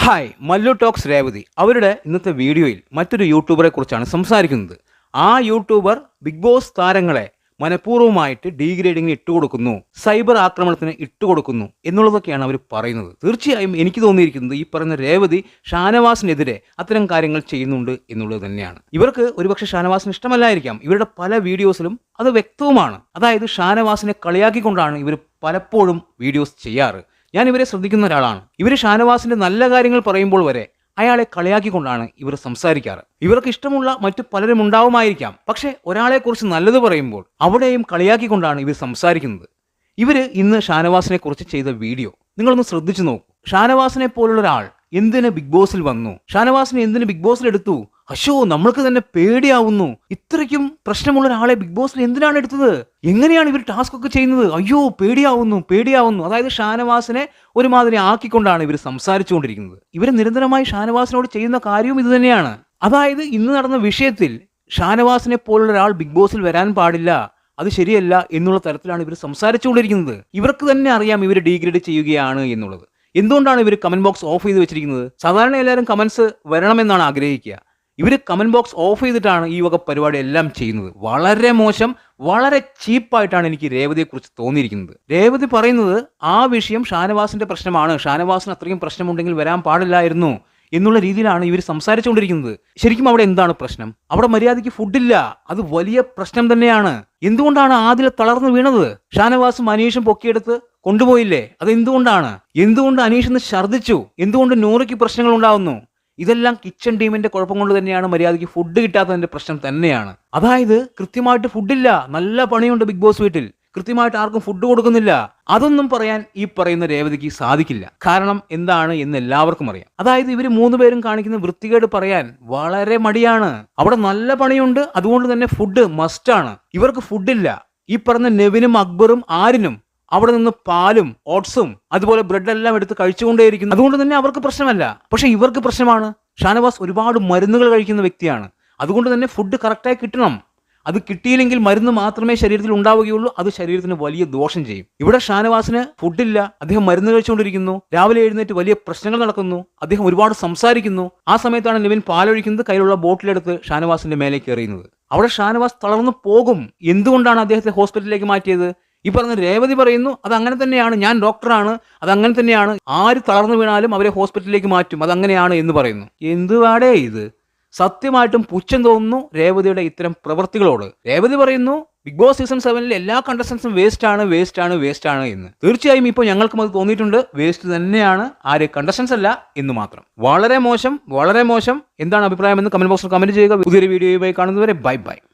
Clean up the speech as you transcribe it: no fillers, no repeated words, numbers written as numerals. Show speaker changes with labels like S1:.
S1: Hi Mallu talks Revathi അവരുടെ ഇന്നത്തെ വീഡിയോയിൽ മറ്റൊരു യൂട്യൂബറെ കുറിച്ചാണ് സംസാരിക്കുന്നത്. ആ യൂട്യൂബർ ബിഗ് ബോസ് താരങ്ങളെ മനഃപൂർവ്വമായിട്ട് ഡീഗ്രേഡിങ്ങിന് ഇട്ടുകൊടുക്കുന്നു, സൈബർ ആക്രമണത്തിന് ഇട്ടുകൊടുക്കുന്നു എന്നുള്ളതൊക്കെയാണ് അവർ പറയുന്നത്. തീർച്ചയായും എനിക്ക് തോന്നിയിരിക്കുന്നത് ഈ പറയുന്ന രേവതി ഷാനവാസിനെതിരെ അത്തരം കാര്യങ്ങൾ ചെയ്യുന്നുണ്ട് എന്നുള്ളത് തന്നെയാണ്. ഇവർക്ക് ഒരുപക്ഷെ ഷാനവാസിന് ഇഷ്ടമല്ലായിരിക്കാം. ഇവരുടെ പല വീഡിയോസിലും അത് വ്യക്തവുമാണ്. അതായത് ഷാനവാസിനെ കളിയാക്കിക്കൊണ്ടാണ് ഇവർ പലപ്പോഴും വീഡിയോസ് ചെയ്യാറ്. ഞാൻ ഇവരെ ശ്രദ്ധിക്കുന്ന ഒരാളാണ്. ഇവർ ഷാനവാസിന്റെ നല്ല കാര്യങ്ങൾ പറയുമ്പോൾ വരെ അയാളെ കളിയാക്കിക്കൊണ്ടാണ് ഇവർ സംസാരിക്കാറ്. ഇവർക്ക് ഇഷ്ടമുള്ള മറ്റു പലരും ഉണ്ടാവുമായിരിക്കാം, പക്ഷെ ഒരാളെക്കുറിച്ച് നല്ലത് പറയുമ്പോൾ അവിടെയും കളിയാക്കിക്കൊണ്ടാണ് ഇവർ സംസാരിക്കുന്നത്. ഇവർ ഇന്ന് ഷാനവാസിനെ കുറിച്ച് ചെയ്ത വീഡിയോ നിങ്ങളൊന്ന് ശ്രദ്ധിച്ചു നോക്കൂ. ഷാനവാസിനെ പോലുള്ള ഒരാൾ എന്തിന് ബിഗ് ബോസിൽ വന്നു? ഷാനവാസിനെ എന്തിന് ബിഗ് ബോസിൽ എടുത്തു? അശോ, നമ്മൾക്ക് തന്നെ പേടിയാവുന്നു. ഇത്രയ്ക്കും പ്രശ്നമുള്ള ഒരാളെ ബിഗ് ബോസിൽ എന്തിനാണ് എടുത്തത്? എങ്ങനെയാണ് ഇവർ ടാസ്ക് ഒക്കെ ചെയ്യുന്നത്? അയ്യോ, പേടിയാവുന്നു. അതായത് ഷാനവാസിനെ ഒരുമാതിരി ആക്കിക്കൊണ്ടാണ് ഇവർ സംസാരിച്ചുകൊണ്ടിരിക്കുന്നത്. ഇവർ നിരന്തരമായി ഷാനവാസിനോട് ചെയ്യുന്ന കാര്യവും ഇത് തന്നെയാണ്. അതായത് ഇന്ന് നടന്ന വിഷയത്തിൽ ഷാനവാസിനെ പോലുള്ള ഒരാൾ ബിഗ് ബോസിൽ വരാൻ പാടില്ല, അത് ശരിയല്ല എന്നുള്ള തരത്തിലാണ് ഇവർ സംസാരിച്ചുകൊണ്ടിരിക്കുന്നത്. ഇവർക്ക് തന്നെ അറിയാം ഇവർ ഡീഗ്രേഡ് ചെയ്യുകയാണ് എന്നുള്ളത്. എന്തുകൊണ്ടാണ് ഇവർ കമന്റ് ബോക്സ് ഓഫ് ചെയ്ത് വെച്ചിരിക്കുന്നത്? സാധാരണ എല്ലാവരും കമന്റ്സ് വരണമെന്നാണ് ആഗ്രഹിക്കുക. ഇവർ കമന്റ് ബോക്സ് ഓഫ് ചെയ്തിട്ടാണ് ഈ വക പരിപാടി എല്ലാം ചെയ്യുന്നത്. വളരെ മോശം, വളരെ ചീപ്പായിട്ടാണ് എനിക്ക് രേവതിയെക്കുറിച്ച് തോന്നിയിരിക്കുന്നത്. രേവതി പറയുന്നത് ആ വിഷയം ഷാനവാസിന്റെ പ്രശ്നമാണ്, ഷാനവാസിന് അത്രയും പ്രശ്നമുണ്ടെങ്കിൽ വരാൻ പാടില്ലായിരുന്നു എന്നുള്ള രീതിയിലാണ് ഇവർ സംസാരിച്ചുകൊണ്ടിരിക്കുന്നത്. ശരിക്കും അവിടെ എന്താണ് പ്രശ്നം? അവിടെ മര്യാദയ്ക്ക് ഫുഡില്ല, അത് വലിയ പ്രശ്നം തന്നെയാണ്. എന്തുകൊണ്ടാണ് ആദില തളർന്നു വീണത്? ഷാനവാസും അനീഷും പൊക്കിയെടുത്ത് കൊണ്ടുപോയില്ലേ? അത് എന്തുകൊണ്ടാണ്? എന്തുകൊണ്ട് അനീഷ് ഛർദ്ദിച്ചു? എന്തുകൊണ്ട് നൂറയ്ക്ക് പ്രശ്നങ്ങൾ ഉണ്ടാവുന്നു? ഇതെല്ലാം കിച്ചൺ ടീമിന്റെ കുഴപ്പം കൊണ്ട് തന്നെയാണ്. മര്യാദയ്ക്ക് ഫുഡ് കിട്ടാത്തതിന്റെ പ്രശ്നം തന്നെയാണ്. അതായത് കൃത്യമായിട്ട് ഫുഡില്ല, നല്ല പണിയുണ്ട് ബിഗ് ബോസ് വീട്ടിൽ, കൃത്യമായിട്ട് ആർക്കും ഫുഡ് കൊടുക്കുന്നില്ല. അതൊന്നും പറയാൻ ഈ പറയുന്ന രേവതിക്ക് സാധിക്കില്ല. കാരണം എന്താണ് എന്ന് എല്ലാവർക്കും അറിയാം. അതായത് ഇവർ മൂന്നുപേരും കാണിക്കുന്ന വൃത്തികേട് പറയാൻ വളരെ മടിയാണ്. അവിടെ നല്ല പണിയുണ്ട്, അതുകൊണ്ട് തന്നെ ഫുഡ് മസ്റ്റാണ്. ഇവർക്ക് ഫുഡില്ല. ഈ പറഞ്ഞ നെവിനും അക്ബറും ആരിനും അവിടെ നിന്ന് പാലും ഓട്സും അതുപോലെ ബ്രെഡ് എല്ലാം എടുത്ത് കഴിച്ചുകൊണ്ടേയിരിക്കുന്നു. അതുകൊണ്ട് തന്നെ അവർക്ക് പ്രശ്നമല്ല. പക്ഷെ ഇവർക്ക് പ്രശ്നമാണ്. ഷാനവാസ് ഒരുപാട് മരുന്നുകൾ കഴിക്കുന്ന വ്യക്തിയാണ്. അതുകൊണ്ട് തന്നെ ഫുഡ് കറക്റ്റായി കിട്ടണം. അത് കിട്ടിയില്ലെങ്കിൽ മരുന്ന് മാത്രമേ ശരീരത്തിൽ ഉണ്ടാവുകയുള്ളൂ. അത് ശരീരത്തിന് വലിയ ദോഷം ചെയ്യും. ഇവിടെ ഷാനവാസിന് ഫുഡില്ല, അദ്ദേഹം മരുന്ന് കഴിച്ചുകൊണ്ടിരിക്കുന്നു. രാവിലെ എഴുന്നേറ്റ് വലിയ പ്രശ്നങ്ങൾ നടക്കുന്നു. അദ്ദേഹം ഒരുപാട് സംസാരിക്കുന്നു. ആ സമയത്താണ് നെവിൻ പാലൊഴിക്കുന്നത്, കയ്യിലുള്ള ബോട്ടിലെടുത്ത് ഷാനവാസിന്റെ മേലേക്ക് എറിയുന്നത്. അവിടെ ഷാനവാസ് തളർന്നു പോകും. എന്തുകൊണ്ടാണ് അദ്ദേഹത്തെ ഹോസ്പിറ്റലിലേക്ക് മാറ്റിയത്? ഈ പറഞ്ഞ രേവതി പറയുന്നു അത് അങ്ങനെ തന്നെയാണ്, ഞാൻ ഡോക്ടറാണ്, അത് അങ്ങനെ തന്നെയാണ്, ആര് തളർന്നു വീണാലും അവരെ ഹോസ്പിറ്റലിലേക്ക് മാറ്റും, അതങ്ങനെയാണ് എന്ന് പറയുന്നു. എന്തുവാടേ ഇത്? സത്യമായിട്ടും പുച്ഛം തോന്നുന്നു രേവതിയുടെ ഇത്തരം പ്രവൃത്തികളോട്. രേവതി പറയുന്നു ബിഗ് ബോസ് സീസൺ 7 എല്ലാ കണ്ടസ്റ്റൻസും വേസ്റ്റ് ആണ് എന്ന്. തീർച്ചയായും ഇപ്പോൾ ഞങ്ങൾക്കും അത് തോന്നിയിട്ടുണ്ട്. വേസ്റ്റ് തന്നെയാണ്, ആര് കണ്ടസ്റ്റൻസ് അല്ല എന്ന് മാത്രം. വളരെ മോശം. എന്താണ് അഭിപ്രായം എന്ന് കമന്റ് ബോക്സിൽ കമന്റ് ചെയ്യുക. പുതിയൊരു വീഡിയോയുമായി കാണുന്നതുവരെ ബൈ.